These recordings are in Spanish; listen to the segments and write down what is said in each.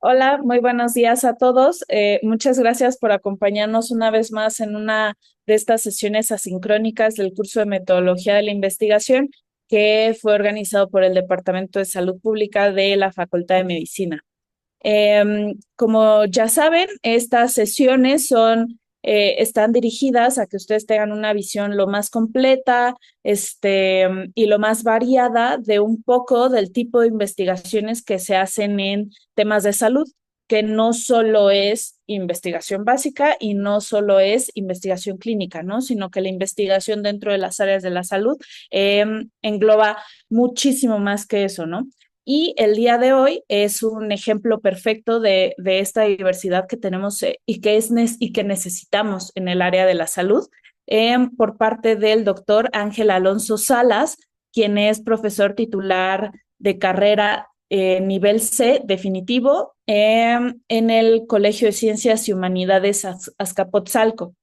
Hola, muy buenos días a todos. Muchas gracias por acompañarnos una vez más en una de estas sesiones asincrónicas del curso de Metodología de la Investigación que fue organizado por el Departamento de Salud Pública de la Facultad de Medicina. Como ya saben, estas sesiones están dirigidas a que ustedes tengan una visión lo más completa, y lo más variada de un poco del tipo de investigaciones que se hacen en temas de salud, que no solo es investigación básica y no solo es investigación clínica, ¿no? Sino que la investigación dentro de las áreas de la salud engloba muchísimo más que eso, ¿no? Y el día de hoy es un ejemplo perfecto de esta diversidad que tenemos y que necesitamos en el área de la salud por parte del doctor Ángel Alonso Salas, quien es profesor titular de carrera nivel C definitivo en el Colegio de Ciencias y Humanidades Azcapotzalco.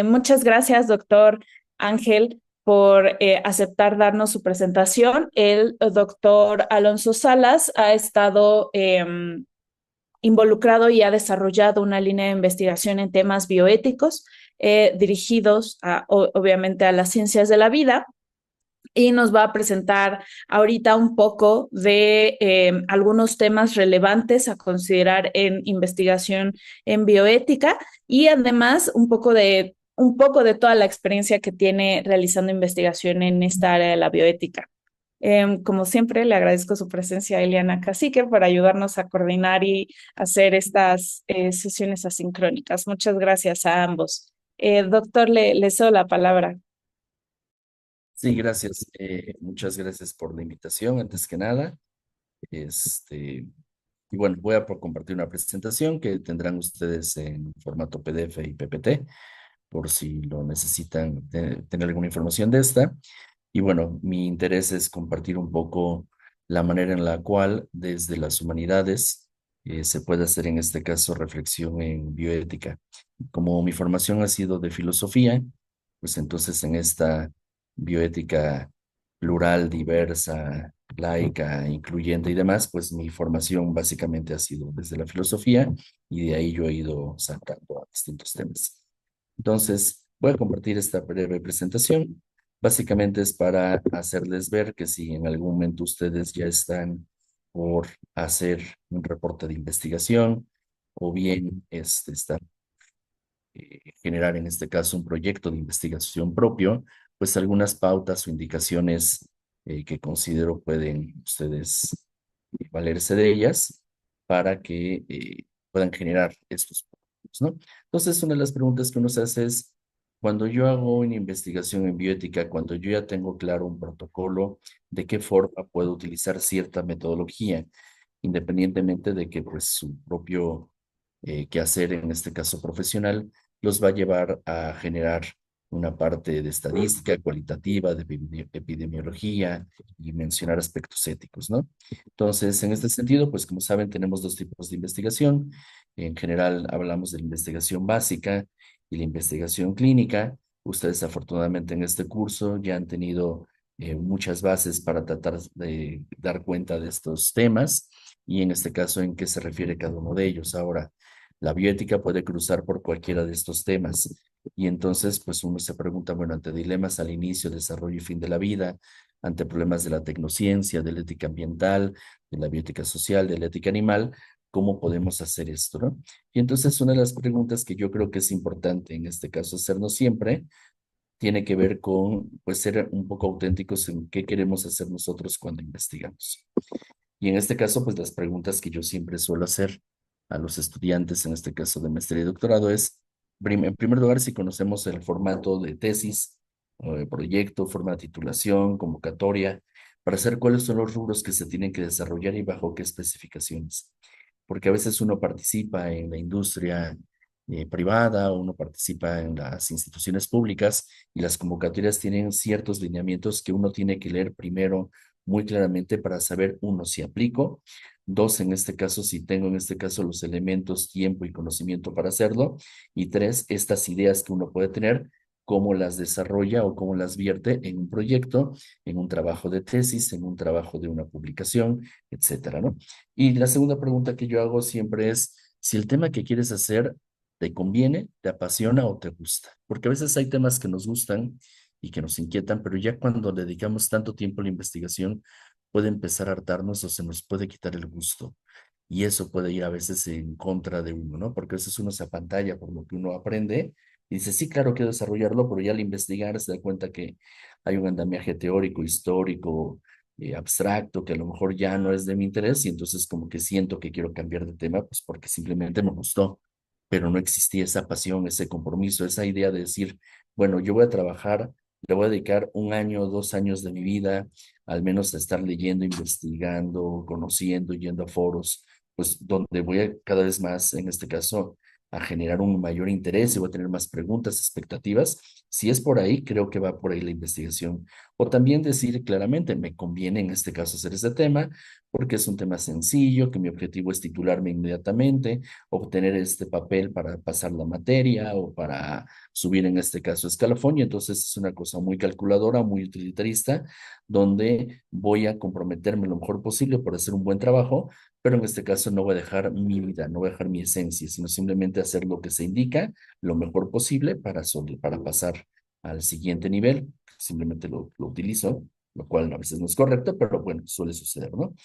Muchas gracias, doctor Ángel, por aceptar darnos su presentación. El doctor Alonso Salas ha estado involucrado y ha desarrollado una línea de investigación en temas bioéticos dirigidos obviamente a las ciencias de la vida y nos va a presentar ahorita un poco de algunos temas relevantes a considerar en investigación en bioética y además un poco de toda la experiencia que tiene realizando investigación en esta área de la bioética. Como siempre, le agradezco su presencia a Eliana Cacique por ayudarnos a coordinar y hacer estas sesiones asincrónicas. Muchas gracias a ambos. Doctor, le cedo la palabra. Sí, gracias. Muchas gracias por la invitación, antes que nada. Este, y bueno, voy a compartir una presentación que tendrán ustedes en formato PDF y PPT, por si lo necesitan tener alguna información de esta. Y bueno, mi interés es compartir un poco la manera en la cual desde las humanidades se puede hacer en este caso reflexión en bioética. Como mi formación ha sido de filosofía, pues entonces en esta bioética plural, diversa, laica, incluyente y demás, pues mi formación básicamente ha sido desde la filosofía y de ahí yo he ido sacando a distintos temas. Entonces, voy a compartir esta breve presentación. Básicamente es para hacerles ver que si en algún momento ustedes ya están por hacer un reporte de investigación o bien están generar en este caso un proyecto de investigación propio, pues algunas pautas o indicaciones que considero pueden ustedes valerse de ellas para que puedan generar estos productos, ¿no? Entonces, una de las preguntas que uno se hace es, cuando yo hago una investigación en bioética, cuando yo ya tengo claro un protocolo, ¿de qué forma puedo utilizar cierta metodología, independientemente de que pues su propio quehacer, en este caso profesional, los va a llevar a generar una parte de estadística cualitativa, de epidemiología y mencionar aspectos éticos, ¿no? Entonces, en este sentido, pues como saben, tenemos dos tipos de investigación. En general, hablamos de la investigación básica y la investigación clínica. Ustedes, afortunadamente, en este curso ya han tenido muchas bases para tratar de dar cuenta de estos temas y en este caso, en qué se refiere cada uno de ellos. Ahora, la bioética puede cruzar por cualquiera de estos temas. Y entonces, pues uno se pregunta, bueno, ante dilemas al inicio, desarrollo y fin de la vida, ante problemas de la tecnociencia, de la ética ambiental, de la bioética social, de la ética animal, ¿cómo podemos hacer esto, no? Y entonces una de las preguntas que yo creo que es importante en este caso hacernos siempre tiene que ver con, pues, ser un poco auténticos en qué queremos hacer nosotros cuando investigamos. Y en este caso, pues las preguntas que yo siempre suelo hacer a los estudiantes, en este caso de maestría y doctorado, es, en primer lugar, si conocemos el formato de tesis o de proyecto, forma de titulación, convocatoria, para saber cuáles son los rubros que se tienen que desarrollar y bajo qué especificaciones. Porque a veces uno participa en la industria privada, uno participa en las instituciones públicas y las convocatorias tienen ciertos lineamientos que uno tiene que leer primero muy claramente para saber, uno, si aplico, dos, en este caso, si tengo en este caso los elementos, tiempo y conocimiento para hacerlo, y tres, estas ideas que uno puede tener, cómo las desarrolla o cómo las vierte en un proyecto, en un trabajo de tesis, en un trabajo de una publicación, etcétera, ¿no? Y la segunda pregunta que yo hago siempre es si el tema que quieres hacer te conviene, te apasiona o te gusta. Porque a veces hay temas que nos gustan y que nos inquietan, pero ya cuando dedicamos tanto tiempo a la investigación, puede empezar a hartarnos o se nos puede quitar el gusto. Y eso puede ir a veces en contra de uno, ¿no? Porque a veces uno se apantalla por lo que uno aprende y dice, sí, claro, quiero desarrollarlo, pero ya al investigar se da cuenta que hay un andamiaje teórico, histórico, abstracto, que a lo mejor ya no es de mi interés y entonces como que siento que quiero cambiar de tema, pues porque simplemente me gustó, pero no existía esa pasión, ese compromiso, esa idea de decir, bueno, yo voy a trabajar, le voy a dedicar 1 año, 2 años de mi vida, al menos a estar leyendo, investigando, conociendo, yendo a foros, pues donde voy a cada vez más, en este caso, a generar un mayor interés y voy a tener más preguntas, expectativas. Si es por ahí, creo que va por ahí la investigación. O también decir claramente, me conviene en este caso hacer este tema porque es un tema sencillo, que mi objetivo es titularme inmediatamente, obtener este papel para pasar la materia o para subir en este caso escalafón. Y entonces es una cosa muy calculadora, muy utilitarista, donde voy a comprometerme lo mejor posible por hacer un buen trabajo, pero en este caso no voy a dejar mi vida, no voy a dejar mi esencia, sino simplemente hacer lo que se indica lo mejor posible para pasar al siguiente nivel. Simplemente lo utilizo, lo cual a veces no es correcto, pero bueno, suele suceder, ¿no?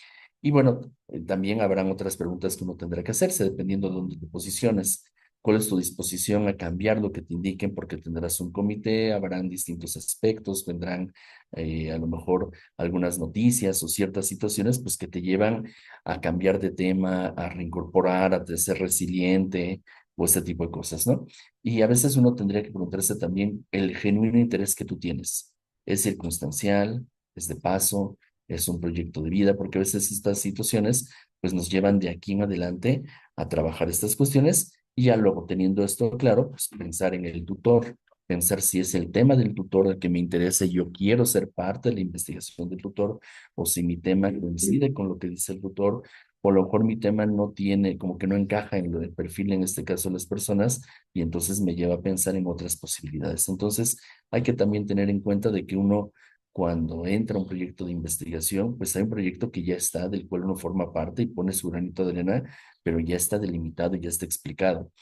Y bueno, también habrán otras preguntas que uno tendrá que hacerse dependiendo de dónde te posiciones. ¿Cuál es tu disposición a cambiar lo que te indiquen? Porque tendrás un comité, habrán distintos aspectos, vendrán a lo mejor algunas noticias o ciertas situaciones pues que te llevan a cambiar de tema, a reincorporar, a ser resiliente o ese tipo de cosas, ¿no? Y a veces uno tendría que preguntarse también el genuino interés que tú tienes. ¿Es circunstancial? ¿Es de paso? ¿Es un proyecto de vida? Porque a veces estas situaciones pues nos llevan de aquí en adelante a trabajar estas cuestiones y ya luego teniendo esto claro, pues pensar en el tutor, pensar si es el tema del tutor el que me interesa y yo quiero ser parte de la investigación del tutor o si mi tema coincide con lo que dice el tutor o a lo mejor mi tema no tiene, como que no encaja en lo del perfil, en este caso de las personas, y entonces me lleva a pensar en otras posibilidades. Entonces, hay que también tener en cuenta de que uno, cuando entra a un proyecto de investigación, pues hay un proyecto que ya está, del cual uno forma parte y pone su granito de arena, pero ya está delimitado y ya está explicado,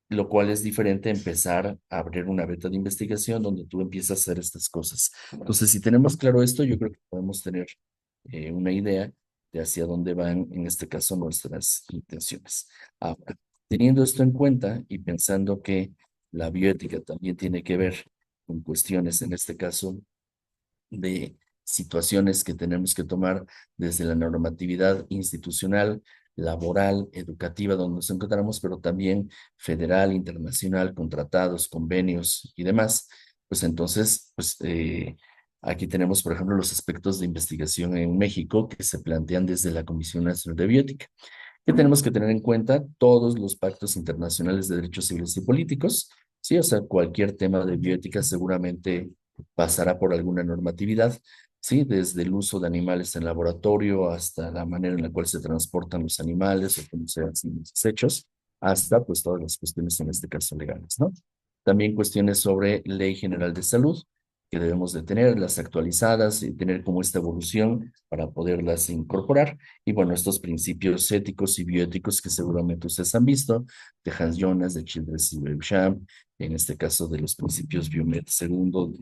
lo cual es diferente a empezar a abrir una beta de investigación donde tú empiezas a hacer estas cosas. Entonces, si tenemos claro esto, yo creo que podemos tener una idea de hacia dónde van, en este caso, nuestras intenciones. Ahora, teniendo esto en cuenta y pensando que la bioética también tiene que ver con cuestiones, en este caso, de situaciones que tenemos que tomar desde la normatividad institucional, laboral, educativa, donde nos encontramos, pero también federal, internacional, con tratados, convenios y demás. Pues entonces, aquí tenemos, por ejemplo, los aspectos de investigación en México que se plantean desde la Comisión Nacional de Bioética, que tenemos que tener en cuenta todos los pactos internacionales de derechos civiles y políticos, sí, o sea, cualquier tema de bioética seguramente pasará por alguna normatividad, sí, desde el uso de animales en laboratorio hasta la manera en la cual se transportan los animales o cómo se hacen los desechos, hasta pues todas las cuestiones en este caso legales, ¿no? También cuestiones sobre Ley General de Salud, que debemos de tener, las actualizadas y tener como esta evolución para poderlas incorporar. Y bueno, estos principios éticos y bioéticos que seguramente ustedes han visto, de Hans Jonas, de Childress y Beauchamp, en este caso de los principios Biomed segundo,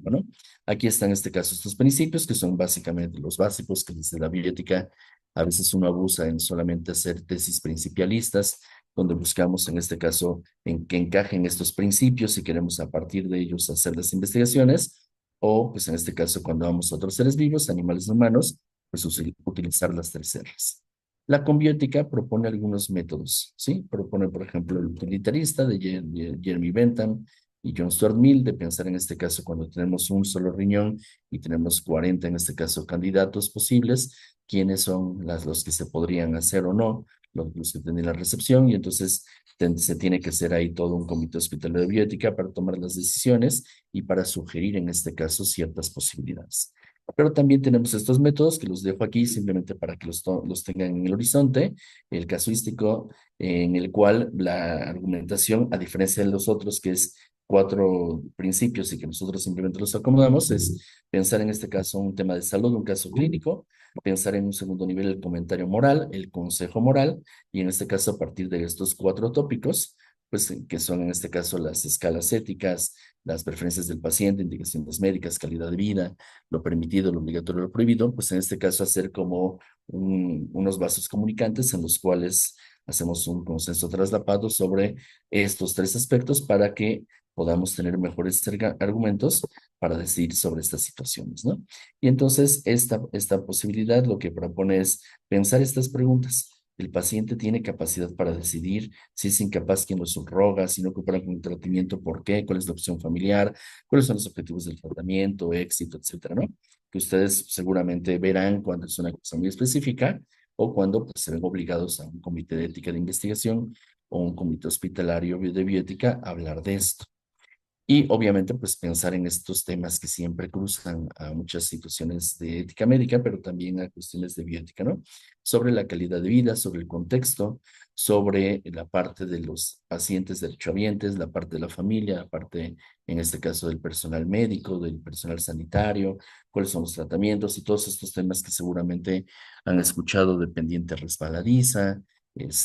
bueno, aquí están en este caso estos principios que son básicamente los básicos que desde la bioética a veces uno abusa en solamente hacer tesis principialistas, donde buscamos en este caso en que encajen estos principios y queremos a partir de ellos hacer las investigaciones, o pues en este caso cuando vamos a otros seres vivos, animales humanos, pues utilizar las tres R's. La combiótica propone algunos métodos, ¿sí? Propone, por ejemplo, el utilitarista de Jeremy Bentham y John Stuart Mill, de pensar en este caso cuando tenemos un solo riñón y tenemos 40, en este caso, candidatos posibles, quiénes son los que se podrían hacer o no, los que tienen la recepción, y entonces se tiene que hacer ahí todo un comité hospitalario de bioética para tomar las decisiones y para sugerir, en este caso, ciertas posibilidades. Pero también tenemos estos métodos que los dejo aquí simplemente para que los tengan en el horizonte, el casuístico, en el cual la argumentación, a diferencia de los otros, que es cuatro principios y que nosotros simplemente los acomodamos es pensar en este caso un tema de salud, un caso clínico, pensar en un segundo nivel el comentario moral, el consejo moral, y en este caso a partir de estos cuatro tópicos, pues que son en este caso las escalas éticas, las preferencias del paciente, indicaciones médicas, calidad de vida, lo permitido, lo obligatorio, lo prohibido, pues en este caso hacer como unos vasos comunicantes en los cuales hacemos un consenso traslapado sobre estos tres aspectos para que podamos tener mejores argumentos para decidir sobre estas situaciones, ¿no? Y entonces esta posibilidad lo que propone es pensar estas preguntas. El paciente tiene capacidad para decidir si es incapaz, quién lo subroga, si no coopera con el tratamiento, por qué, cuál es la opción familiar, cuáles son los objetivos del tratamiento, éxito, etcétera, ¿no? Que ustedes seguramente verán cuando es una cosa muy específica o cuando pues, se ven obligados a un comité de ética de investigación o un comité hospitalario de bioética a hablar de esto. Y obviamente, pues pensar en estos temas que siempre cruzan a muchas situaciones de ética médica, pero también a cuestiones de bioética, ¿no? Sobre la calidad de vida, sobre el contexto, sobre la parte de los pacientes derechohabientes, la parte de la familia, la parte, en este caso, del personal médico, del personal sanitario, cuáles son los tratamientos y todos estos temas que seguramente han escuchado de pendiente resbaladiza,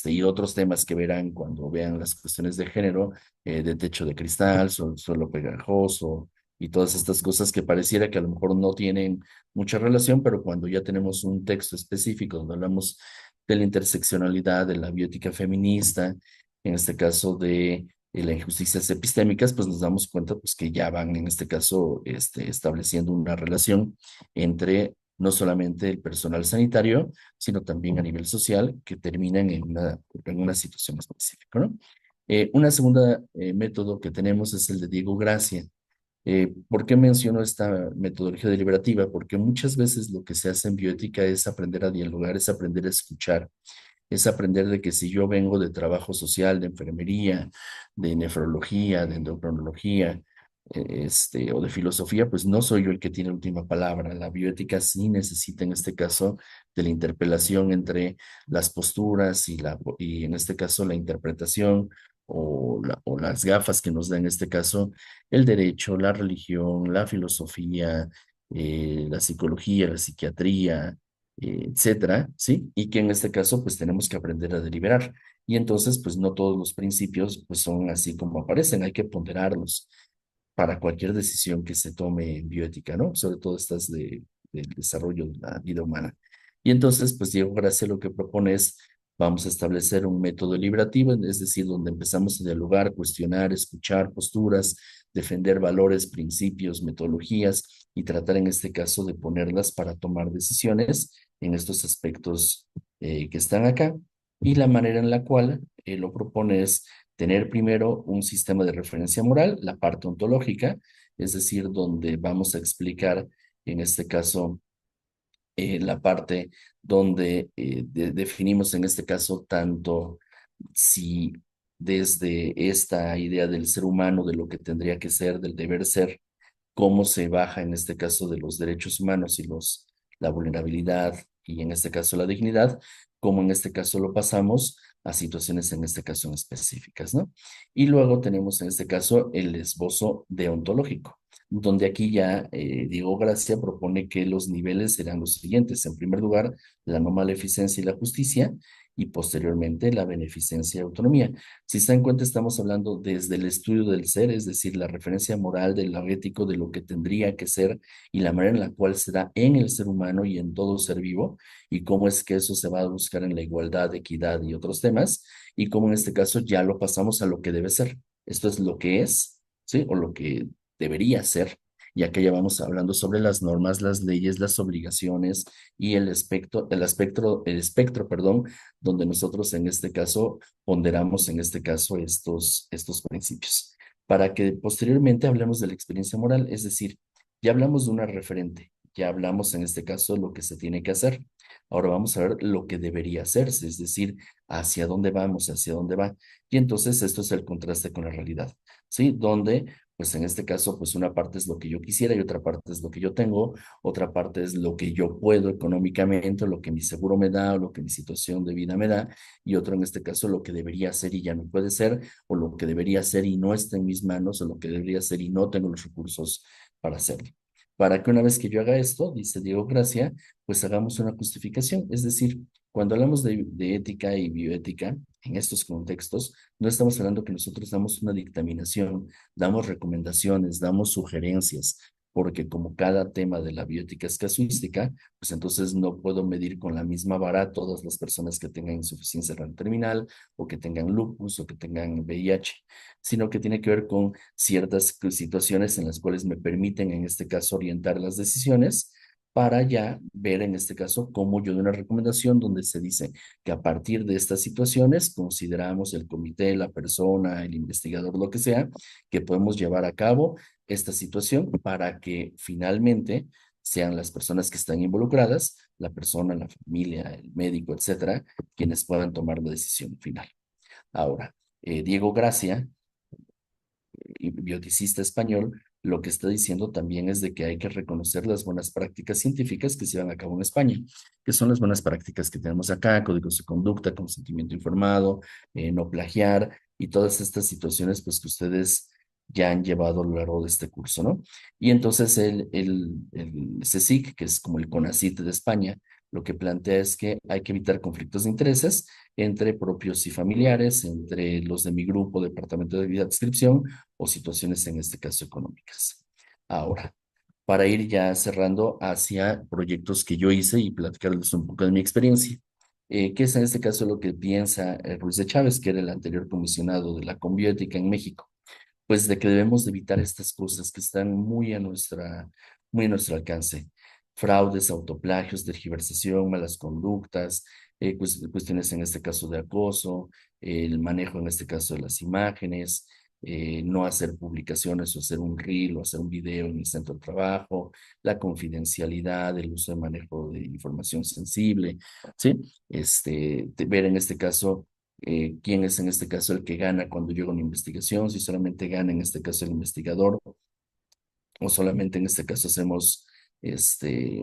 y otros temas que verán cuando vean las cuestiones de género de techo de cristal, suelo pegajoso y todas estas cosas que pareciera que a lo mejor no tienen mucha relación, pero cuando ya tenemos un texto específico donde hablamos de la interseccionalidad, de la biótica feminista, en este caso de las injusticias epistémicas, pues nos damos cuenta pues, que ya van en este caso estableciendo una relación entre no solamente el personal sanitario, sino también a nivel social, que terminan en una situación específica, ¿no? Una segunda método que tenemos es el de Diego Gracia. ¿Por qué menciono esta metodología deliberativa? Porque muchas veces lo que se hace en bioética es aprender a dialogar, es aprender a escuchar, es aprender de que si yo vengo de trabajo social, de enfermería, de nefrología, de endocrinología, o de filosofía, pues no soy yo el que tiene la última palabra. La bioética sí necesita en este caso de la interpelación entre las posturas y en este caso la interpretación o las gafas que nos da en este caso el derecho, la religión, la filosofía, la psicología, la psiquiatría, etcétera, ¿sí? Y que en este caso, pues tenemos que aprender a deliberar. Y entonces, pues no todos los principios, pues son así como aparecen, hay que ponderarlos para cualquier decisión que se tome en bioética, ¿no? Sobre todo estas del desarrollo de la vida humana. Y entonces, pues Diego Gracia lo que propone es, vamos a establecer un método deliberativo, es decir, donde empezamos a dialogar, cuestionar, escuchar posturas, defender valores, principios, metodologías y tratar en este caso de ponerlas para tomar decisiones en estos aspectos que están acá. Y la manera en la cual lo propone es tener primero un sistema de referencia moral, la parte ontológica, es decir, donde vamos a explicar, en este caso, la parte donde definimos, en este caso, tanto si desde esta idea del ser humano, de lo que tendría que ser, del deber ser, cómo se baja en este caso de los derechos humanos y la vulnerabilidad y en este caso la dignidad, cómo en este caso lo pasamos a situaciones en este caso en específicas, ¿no? Y luego tenemos en este caso el esbozo deontológico, donde aquí ya Diego Gracia propone que los niveles serán los siguientes. En primer lugar, la no maleficencia y la justicia, y posteriormente la beneficencia y autonomía. Si se dan cuenta, estamos hablando desde el estudio del ser, es decir, la referencia moral, de lo ético, de lo que tendría que ser y la manera en la cual se da en el ser humano y en todo ser vivo, y cómo es que eso se va a buscar en la igualdad, equidad y otros temas, y cómo en este caso ya lo pasamos a lo que debe ser. Esto es lo que es, ¿sí? O lo que debería ser, ya que ya vamos hablando sobre las normas, las leyes, las obligaciones y el espectro, perdón, donde nosotros en este caso ponderamos en este caso estos principios, para que posteriormente hablemos de la experiencia moral, es decir, ya hablamos de una referente, ya hablamos en este caso de lo que se tiene que hacer. Ahora vamos a ver lo que debería hacerse, es decir, hacia dónde vamos, hacia dónde va. Y entonces esto es el contraste con la realidad, ¿sí? Donde pues en este caso, pues una parte es lo que yo quisiera y otra parte es lo que yo tengo, otra parte es lo que yo puedo económicamente, lo que mi seguro me da o lo que mi situación de vida me da, y otro en este caso lo que debería ser y ya no puede ser, o lo que debería ser y no está en mis manos, o lo que debería ser y no tengo los recursos para hacerlo. Para que una vez que yo haga esto, dice Diego Gracia, pues hagamos una justificación. Es decir, cuando hablamos de ética y bioética en estos contextos, no estamos hablando que nosotros damos una dictaminación, damos recomendaciones, damos sugerencias, porque como cada tema de la bioética es casuística, pues entonces no puedo medir con la misma vara a todas las personas que tengan insuficiencia renal terminal o que tengan lupus o que tengan VIH, sino que tiene que ver con ciertas situaciones en las cuales me permiten, en este caso, orientar las decisiones para ya ver en este caso cómo yo doy una recomendación donde se dice que a partir de estas situaciones consideramos el comité, la persona, el investigador, lo que sea, que podemos llevar a cabo esta situación para que finalmente sean las personas que están involucradas, la persona, la familia, el médico, etcétera, quienes puedan tomar la decisión final. Ahora, Diego Gracia, bioticista español, lo que está diciendo también es de que hay que reconocer las buenas prácticas científicas que se llevan a cabo en España, que son las buenas prácticas que tenemos acá, códigos de conducta, consentimiento informado, no plagiar y todas estas situaciones pues que ustedes ya han llevado a lo largo de este curso, ¿no? Y entonces el CSIC, que es como el CONACYT de España, lo que plantea es que hay que evitar conflictos de intereses entre propios y familiares, entre los de mi grupo, departamento de vida de adscripción o situaciones en este caso económicas. Ahora, para ir ya cerrando hacia proyectos que yo hice y platicarles un poco de mi experiencia, que es en este caso lo que piensa Ruiz de Chávez, que era el anterior comisionado de la Conbiótica en México, pues de que debemos de evitar estas cosas que están muy a nuestro alcance. Fraudes, autoplagios, tergiversación, malas conductas, cuestiones en este caso de acoso, el manejo en este caso de las imágenes, no hacer publicaciones o hacer un reel o hacer un video en el centro de trabajo, la confidencialidad, el uso de manejo de información sensible, ¿sí? Ver en este caso quién es en este caso el que gana cuando llega una investigación, si solamente gana en este caso el investigador o solamente en este caso hacemos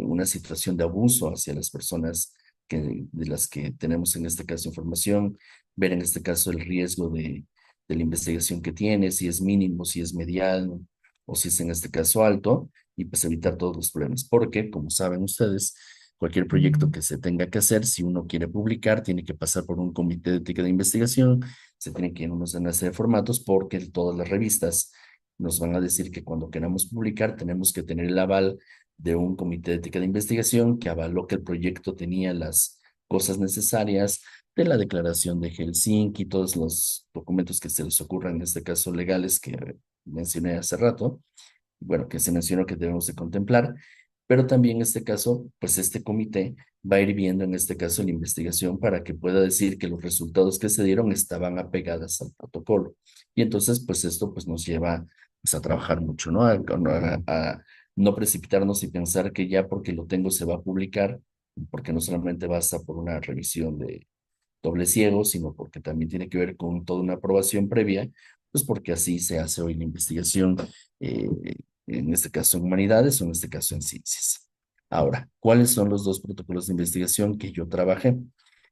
una situación de abuso hacia las personas de las que tenemos en este caso información, ver en este caso el riesgo de la investigación que tiene, si es mínimo, si es mediano o si es en este caso alto, y pues evitar todos los problemas, porque como saben ustedes, cualquier proyecto que se tenga que hacer, si uno quiere publicar, tiene que pasar por un comité de ética de investigación, se tienen que ir unos enlaces de formatos porque todas las revistas nos van a decir que cuando queramos publicar tenemos que tener el aval de un comité de ética de investigación que avaló que el proyecto tenía las cosas necesarias de la declaración de Helsinki, todos los documentos que se les ocurran, en este caso legales que mencioné hace rato, bueno, que se mencionó que debemos de contemplar, pero también en este caso, pues este comité va a ir viendo en este caso la investigación para que pueda decir que los resultados que se dieron estaban apegadas al protocolo. Y entonces, pues esto pues nos lleva pues, a trabajar mucho, ¿no? A no precipitarnos y pensar que ya porque lo tengo se va a publicar, porque no solamente basta por una revisión de doble ciego, sino porque también tiene que ver con toda una aprobación previa, pues porque así se hace hoy la investigación, eh, en este caso en humanidades o en este caso en ciencias. Ahora, ¿cuáles son los dos protocolos de investigación que yo trabajé?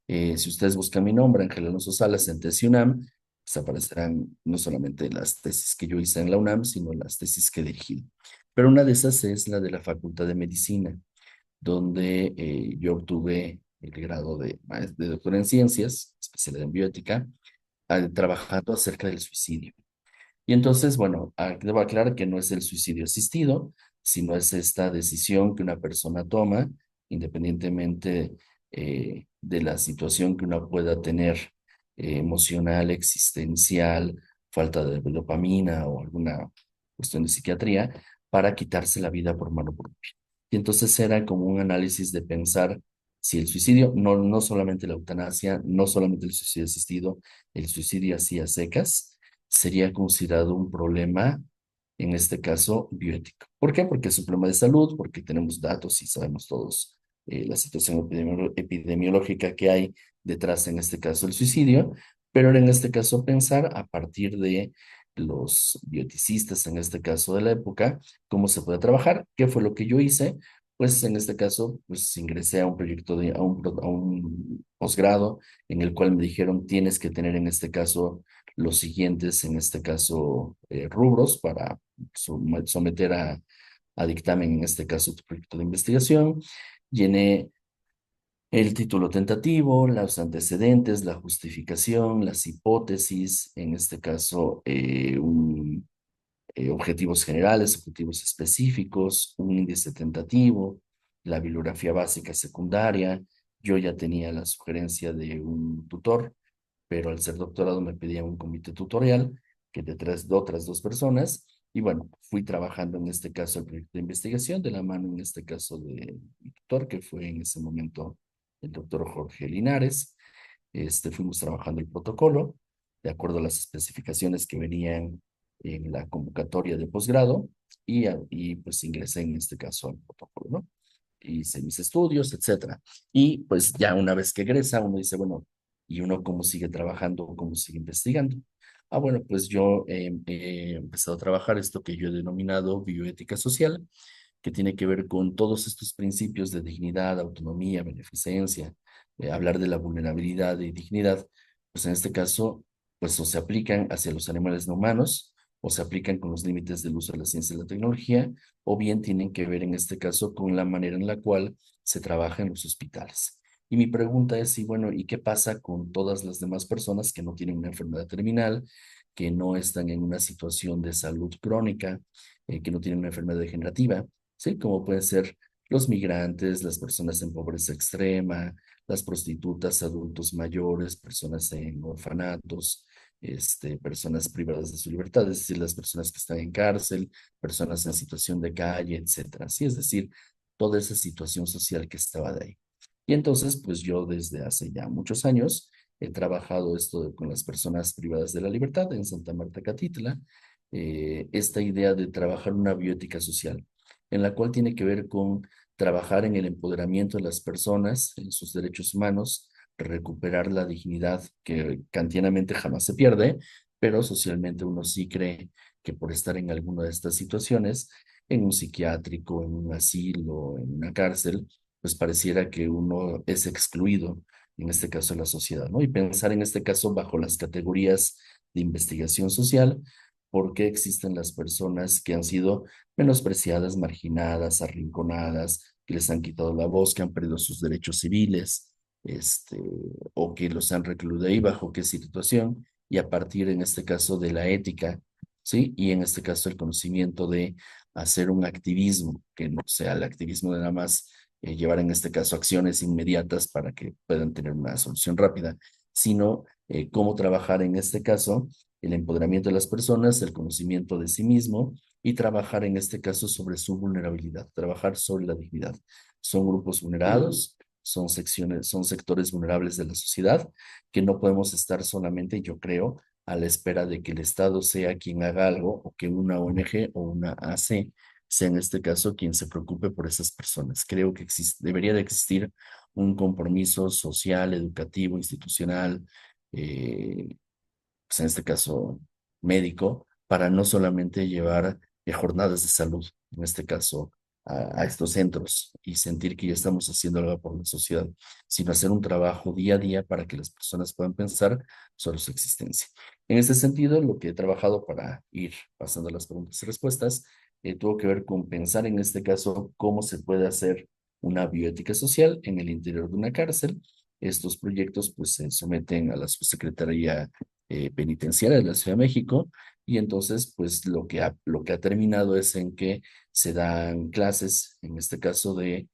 Si ustedes buscan mi nombre, Ángel Alonso Salas, en TESI UNAM, pues aparecerán no solamente las tesis que yo hice en la UNAM, sino las tesis que he dirigido. Pero una de esas es la de la Facultad de Medicina, donde yo obtuve el grado de doctor en ciencias, especialidad en bioética, trabajando acerca del suicidio. Y entonces, bueno, debo aclarar que no es el suicidio asistido, sino es esta decisión que una persona toma, independientemente de la situación que uno pueda tener, emocional, existencial, falta de dopamina o alguna cuestión de psiquiatría, para quitarse la vida por mano propia. Y entonces era como un análisis de pensar si el suicidio, no solamente la eutanasia, no solamente el suicidio asistido, el suicidio así a secas, sería considerado un problema, en este caso, bioético. ¿Por qué? Porque es un problema de salud, porque tenemos datos y sabemos todos la situación epidemiológica que hay detrás, en este caso, el suicidio, pero era en este caso pensar a partir de los bioticistas, en este caso de la época, cómo se puede trabajar. ¿Qué fue lo que yo hice? Pues en este caso, pues ingresé a un proyecto a un posgrado en el cual me dijeron, tienes que tener en este caso los siguientes, en este caso, rubros para someter a dictamen, en este caso, tu proyecto de investigación. Llené el título tentativo, los antecedentes, la justificación, las hipótesis, en este caso, objetivos generales, objetivos específicos, un índice tentativo, la bibliografía básica secundaria. Yo ya tenía la sugerencia de un tutor, pero al ser doctorado me pedían un comité tutorial que de otras dos personas. Y bueno, fui trabajando en este caso el proyecto de investigación de la mano, en este caso de mi tutor, que fue en ese momento el doctor Jorge Linares. Fuimos trabajando el protocolo de acuerdo a las especificaciones que venían en la convocatoria de posgrado y pues ingresé en este caso al protocolo, ¿no? Hice mis estudios, etcétera. Y pues ya una vez que egresa, uno dice, bueno, ¿y uno cómo sigue trabajando, cómo sigue investigando? Ah, bueno, pues yo he empezado a trabajar esto que yo he denominado bioética social, que tiene que ver con todos estos principios de dignidad, autonomía, beneficencia, hablar de la vulnerabilidad y dignidad, pues en este caso, pues o se aplican hacia los animales no humanos, o se aplican con los límites del uso de la ciencia y la tecnología, o bien tienen que ver en este caso con la manera en la cual se trabaja en los hospitales. Y mi pregunta es, y bueno, ¿y qué pasa con todas las demás personas que no tienen una enfermedad terminal, que no están en una situación de salud crónica, que no tienen una enfermedad degenerativa? ¿Sí? Como pueden ser los migrantes, las personas en pobreza extrema, las prostitutas, adultos mayores, personas en orfanatos, personas privadas de su libertad, es decir, las personas que están en cárcel, personas en situación de calle, etcétera. Sí, es decir, toda esa situación social que estaba de ahí. Y entonces, pues yo desde hace ya muchos años he trabajado con las personas privadas de la libertad en Santa Marta Catitla, esta idea de trabajar una bioética social en la cual tiene que ver con trabajar en el empoderamiento de las personas, en sus derechos humanos, recuperar la dignidad que kantianamente jamás se pierde, pero socialmente uno sí cree que por estar en alguna de estas situaciones, en un psiquiátrico, en un asilo, en una cárcel, pues pareciera que uno es excluido, en este caso de la sociedad, ¿no? Y pensar en este caso bajo las categorías de investigación social, por qué existen las personas que han sido menospreciadas, marginadas, arrinconadas, que les han quitado la voz, que han perdido sus derechos civiles, este, o que los han recluido ahí, bajo qué situación, y a partir, en este caso, de la ética, ¿sí? Y en este caso, el conocimiento de hacer un activismo, que no sea el activismo de nada más llevar, en este caso, acciones inmediatas para que puedan tener una solución rápida, sino cómo trabajar, en este caso, el empoderamiento de las personas, el conocimiento de sí mismo y trabajar en este caso sobre su vulnerabilidad, trabajar sobre la dignidad. Son grupos vulnerados, son secciones, son sectores vulnerables de la sociedad que no podemos estar solamente, yo creo, a la espera de que el Estado sea quien haga algo o que una ONG o una AC sea en este caso quien se preocupe por esas personas. Creo que debería de existir un compromiso social, educativo, institucional, pues en este caso médico, para no solamente llevar jornadas de salud, en este caso a estos centros y sentir que ya estamos haciendo algo por la sociedad, sino hacer un trabajo día a día para que las personas puedan pensar sobre su existencia. En este sentido, lo que he trabajado para ir pasando las preguntas y respuestas, tuvo que ver con pensar en este caso cómo se puede hacer una bioética social en el interior de una cárcel. Estos proyectos pues se someten a la subsecretaría penitenciaria de la Ciudad de México y entonces pues lo que ha terminado es en que se dan clases, en este caso de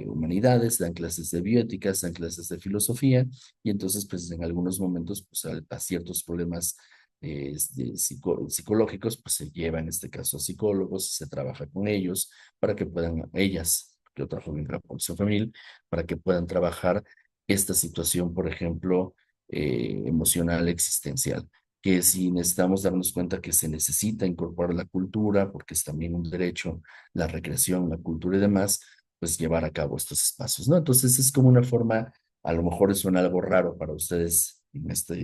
humanidades, se dan clases de bioética, se dan clases de filosofía y entonces pues en algunos momentos pues a ciertos problemas psicológicos pues se lleva en este caso a psicólogos y se trabaja con ellos para que puedan, ellas, que yo trabajo en la población femenil, para que puedan trabajar esta situación, por ejemplo, emocional existencial, que si necesitamos darnos cuenta que se necesita incorporar la cultura, porque es también un derecho, la recreación, la cultura y demás, pues llevar a cabo estos espacios, ¿no? Entonces es como una forma, a lo mejor suena algo raro para ustedes en esta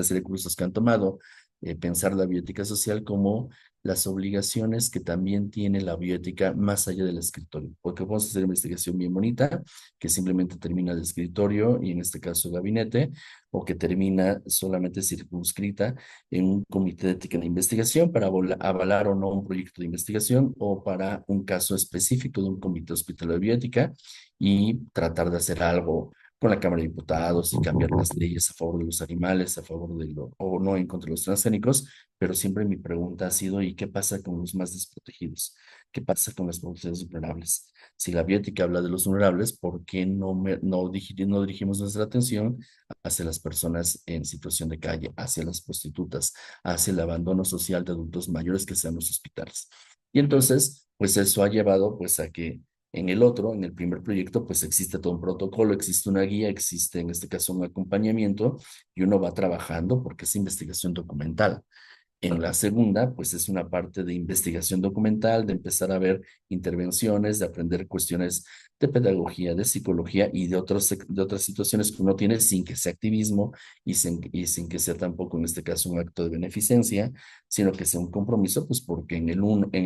serie de cursos que han tomado, pensar la bioética social como las obligaciones que también tiene la bioética más allá del escritorio, porque podemos hacer investigación bien bonita, que simplemente termina el escritorio y en este caso el gabinete, o que termina solamente circunscrita en un comité de ética de investigación para avalar o no un proyecto de investigación o para un caso específico de un comité hospitalario de bioética y tratar de hacer algo con la Cámara de Diputados y cambiar las leyes a favor de los animales, a favor de lo, o no en contra de los transgénicos, pero siempre mi pregunta ha sido, ¿y qué pasa con los más desprotegidos? ¿Qué pasa con las poblaciones vulnerables? Si la biótica habla de los vulnerables, ¿por qué no dirigimos nuestra atención hacia las personas en situación de calle, hacia las prostitutas, hacia el abandono social de adultos mayores que sean los hospitales? Y entonces, pues eso ha llevado pues a que en el otro, en el primer proyecto, pues existe todo un protocolo, existe una guía, existe en este caso un acompañamiento y uno va trabajando porque es investigación documental. En la segunda, pues es una parte de investigación documental, de empezar a ver intervenciones, de aprender cuestiones de pedagogía, de psicología y de otras situaciones que uno tiene sin que sea activismo y sin que sea tampoco en este caso un acto de beneficencia, sino que sea un compromiso, pues porque en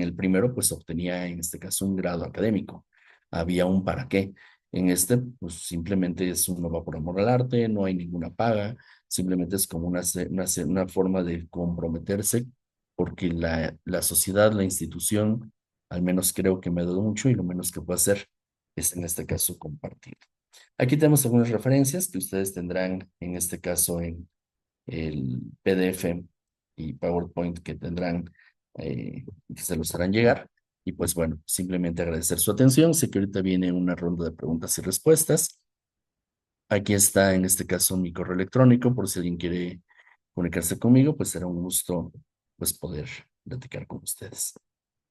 el primero, pues obtenía en este caso un grado académico. Había un para qué. En este, pues simplemente es uno va por amor al arte, no hay ninguna paga, simplemente es como una forma de comprometerse porque la sociedad, la institución, al menos creo que me ha dado mucho y lo menos que puedo hacer es en este caso compartir. Aquí tenemos algunas referencias que ustedes tendrán en este caso en el PDF y PowerPoint que tendrán, que se los harán llegar. Y pues bueno, simplemente agradecer su atención. Sé que ahorita viene una ronda de preguntas y respuestas. Aquí está, en este caso, mi correo electrónico, por si alguien quiere comunicarse conmigo, pues será un gusto, pues, poder platicar con ustedes.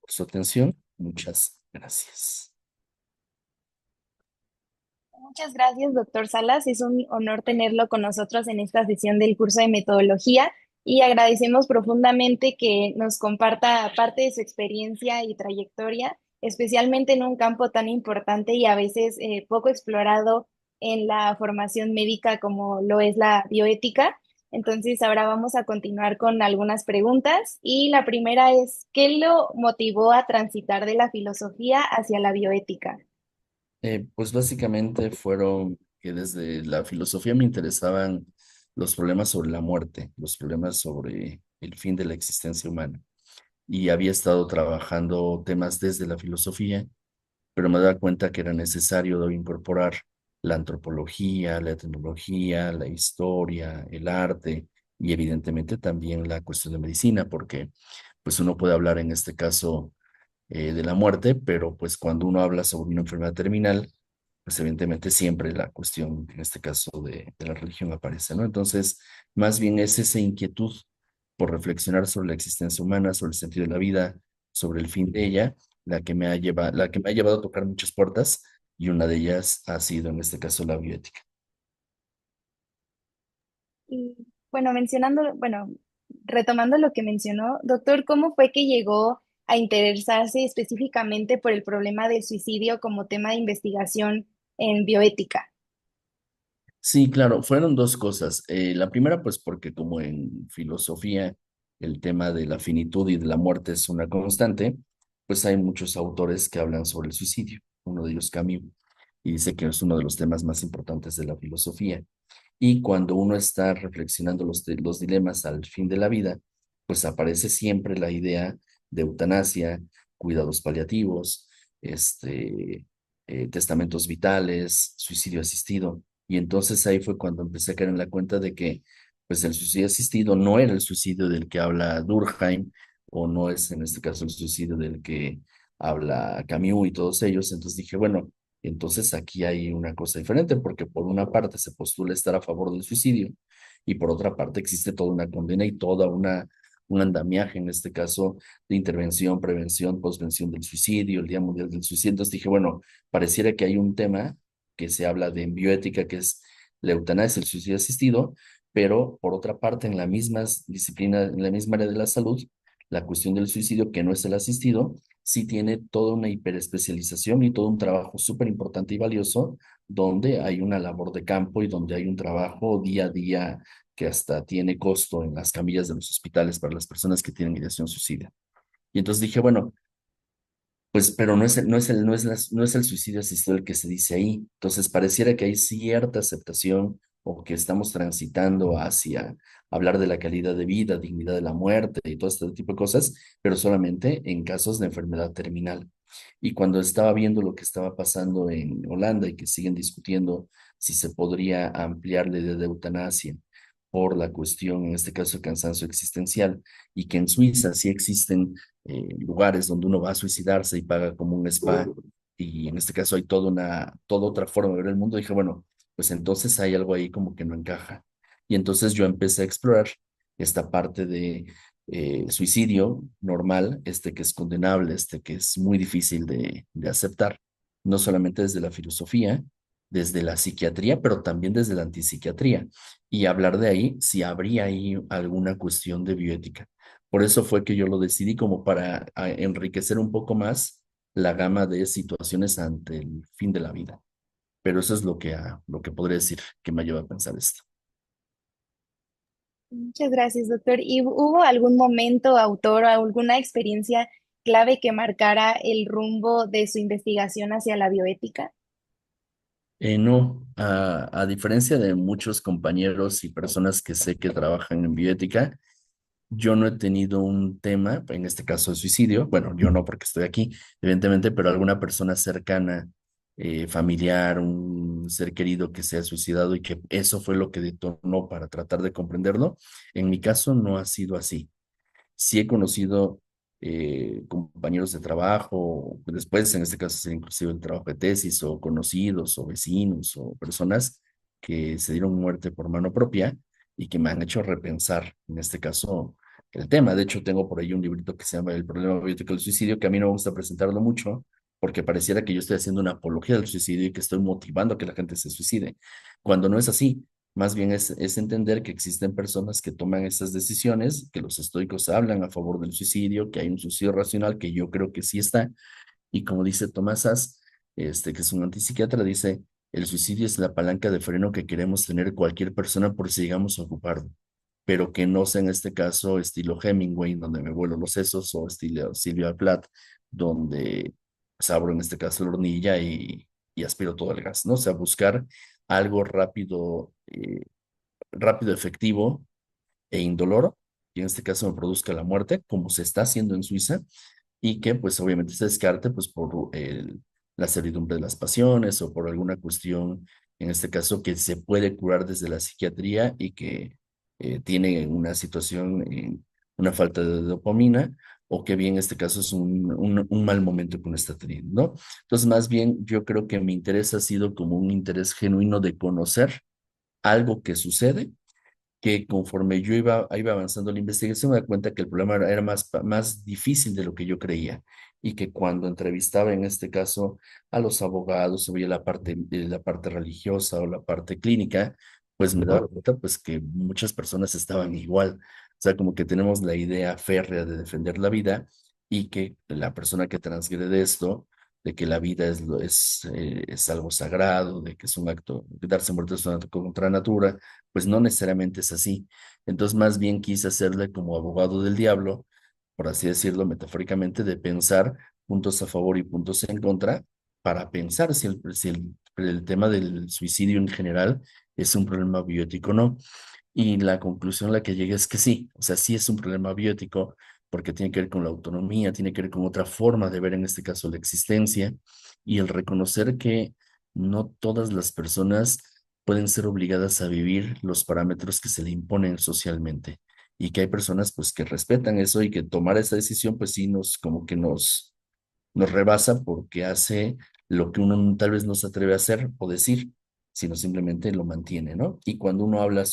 Por su atención, muchas gracias. Muchas gracias, doctor Salas. Es un honor tenerlo con nosotros en esta sesión del curso de metodología y agradecemos profundamente que nos comparta parte de su experiencia y trayectoria, especialmente en un campo tan importante y a veces poco explorado en la formación médica como lo es la bioética. Entonces, ahora vamos a continuar con algunas preguntas y la primera es, ¿qué lo motivó a transitar de la filosofía hacia la bioética? Pues básicamente fueron que desde la filosofía me interesaban los problemas sobre la muerte, los problemas sobre el fin de la existencia humana. Y había estado trabajando temas desde la filosofía, pero me daba cuenta que era necesario incorporar la antropología, la etnología, la historia, el arte y evidentemente también la cuestión de medicina, porque pues uno puede hablar en este caso de la muerte, pero pues cuando uno habla sobre una enfermedad terminal, pues evidentemente siempre la cuestión, en este caso de la religión aparece, ¿no? Entonces, más bien es esa inquietud por reflexionar sobre la existencia humana, sobre el sentido de la vida, sobre el fin de ella, la que me ha llevado a tocar muchas puertas y una de ellas ha sido en este caso la bioética. Y bueno, retomando lo que mencionó, doctor, ¿cómo fue que llegó a interesarse específicamente por el problema del suicidio como tema de investigación en bioética? Sí, claro, fueron dos cosas. La primera, pues porque como en filosofía el tema de la finitud y de la muerte es una constante, pues hay muchos autores que hablan sobre el suicidio. Uno de ellos, Camus, y dice que es uno de los temas más importantes de la filosofía. Y cuando uno está reflexionando los dilemas al fin de la vida, pues aparece siempre la idea de eutanasia, cuidados paliativos, testamentos vitales, suicidio asistido. Y entonces ahí fue cuando empecé a caer en la cuenta de que pues el suicidio asistido no era el suicidio del que habla Durkheim o no es en este caso el suicidio del que habla Camus y todos ellos. Entonces dije, bueno, entonces aquí hay una cosa diferente porque por una parte se postula estar a favor del suicidio y por otra parte existe toda una condena y un andamiaje en este caso de intervención, prevención, postvención del suicidio, el Día Mundial del Suicidio. Entonces dije, bueno, pareciera que hay un tema que se habla de en bioética, que es la eutanasia, el suicidio asistido, pero por otra parte, en la misma disciplina, en la misma área de la salud, la cuestión del suicidio, que no es el asistido, sí tiene toda una hiperespecialización y todo un trabajo súper importante y valioso, donde hay una labor de campo y donde hay un trabajo día a día que hasta tiene costo en las camillas de los hospitales para las personas que tienen ideación suicida. Y entonces dije, bueno, pues, pero no es el suicidio asistido el que se dice ahí. Entonces, pareciera que hay cierta aceptación o que estamos transitando hacia hablar de la calidad de vida, dignidad de la muerte y todo este tipo de cosas, pero solamente en casos de enfermedad terminal. Y cuando estaba viendo lo que estaba pasando en Holanda y que siguen discutiendo si se podría ampliar la idea de eutanasia por la cuestión, en este caso, de cansancio existencial, y que en Suiza sí existen lugares donde uno va a suicidarse y paga como un spa, y en este caso hay toda otra forma de ver el mundo, dije, bueno, pues entonces hay algo ahí como que no encaja. Y entonces yo empecé a explorar esta parte de suicidio normal, este que es condenable, este que es muy difícil de aceptar, no solamente desde la filosofía, desde la psiquiatría, pero también desde la antipsiquiatría, y hablar de ahí si habría ahí alguna cuestión de bioética. Por eso fue que yo lo decidí como para enriquecer un poco más la gama de situaciones ante el fin de la vida. Pero eso es lo que podría decir que me ayuda a pensar esto. Muchas gracias, doctor. ¿Y hubo algún momento, autor, o alguna experiencia clave que marcara el rumbo de su investigación hacia la bioética? No, a diferencia de muchos compañeros y personas que sé que trabajan en bioética, yo no he tenido un tema, en este caso de suicidio, bueno, yo no porque estoy aquí, evidentemente, pero alguna persona cercana, familiar, un ser querido que se ha suicidado y que eso fue lo que detonó para tratar de comprenderlo. En mi caso no ha sido así. Sí he conocido compañeros de trabajo, después en este caso sería inclusive el trabajo de tesis, o conocidos, o vecinos, o personas que se dieron muerte por mano propia y que me han hecho repensar, en este caso, el tema. De hecho, tengo por ahí un librito que se llama El problema biótico del suicidio, que a mí no me gusta presentarlo mucho, porque pareciera que yo estoy haciendo una apología del suicidio y que estoy motivando a que la gente se suicide, cuando no es así. Más bien es entender que existen personas que toman esas decisiones, que los estoicos hablan a favor del suicidio, que hay un suicidio racional, que yo creo que sí está. Y como dice Tomás Sass, que es un antipsiquiatra, dice, el suicidio es la palanca de freno que queremos tener cualquier persona por si llegamos a ocuparlo, pero que no sea en este caso estilo Hemingway, donde me vuelo los sesos, o estilo Silvia Plath, donde pues, abro en este caso la hornilla y aspiro todo el gas, ¿no? O sea, buscar algo rápido, rápido, efectivo e indoloro, y en este caso me produzca la muerte, como se está haciendo en Suiza, y que pues obviamente se descarte pues por la servidumbre de las pasiones o por alguna cuestión, en este caso, que se puede curar desde la psiquiatría y que tiene una situación, una falta de dopamina, o que bien en este caso es un mal momento que uno está teniendo, ¿no? Entonces, más bien, yo creo que mi interés ha sido como un interés genuino de conocer algo que sucede, que conforme yo iba avanzando la investigación, me da cuenta que el problema era más difícil de lo que yo creía, y que cuando entrevistaba en este caso a los abogados, o veía la parte religiosa o la parte clínica, pues me daba cuenta pues que muchas personas estaban igual. O sea, como que tenemos la idea férrea de defender la vida, y que la persona que transgrede esto, de que la vida es algo sagrado, de que es un acto, que darse muerte es un acto contra natura, pues no necesariamente es así. Entonces, más bien quise hacerle como abogado del diablo, por así decirlo metafóricamente, de pensar puntos a favor y puntos en contra, para pensar si el tema del suicidio en general es un problema bioético o no. Y la conclusión a la que llegué es que sí, o sea, sí es un problema bioético, porque tiene que ver con la autonomía, tiene que ver con otra forma de ver en este caso la existencia, y el reconocer que no todas las personas pueden ser obligadas a vivir los parámetros que se le imponen socialmente, y que hay personas pues que respetan eso, y que tomar esa decisión pues sí como que nos rebasa, porque hace lo que uno tal vez no se atreve a hacer o decir, sino simplemente lo mantiene, ¿no? Y cuando uno habla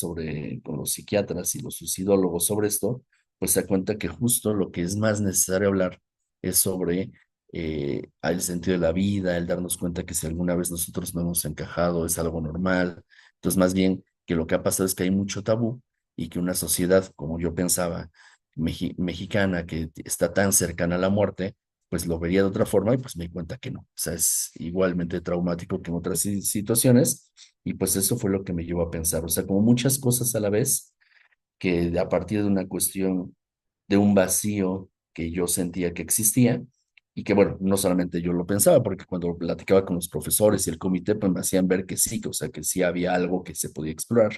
con los psiquiatras y los suicidólogos sobre esto, pues se da cuenta que justo lo que es más necesario hablar es sobre el sentido de la vida, el darnos cuenta que si alguna vez nosotros no hemos encajado es algo normal. Entonces, más bien que lo que ha pasado es que hay mucho tabú, y que una sociedad, como yo pensaba, mexicana, que está tan cercana a la muerte, pues lo vería de otra forma, y pues me di cuenta que no. O sea, es igualmente traumático que en otras situaciones, y pues eso fue lo que me llevó a pensar. O sea, como muchas cosas a la vez, que a partir de una cuestión de un vacío que yo sentía que existía y que, bueno, no solamente yo lo pensaba, porque cuando platicaba con los profesores y el comité, pues me hacían ver que sí, o sea, que sí había algo que se podía explorar.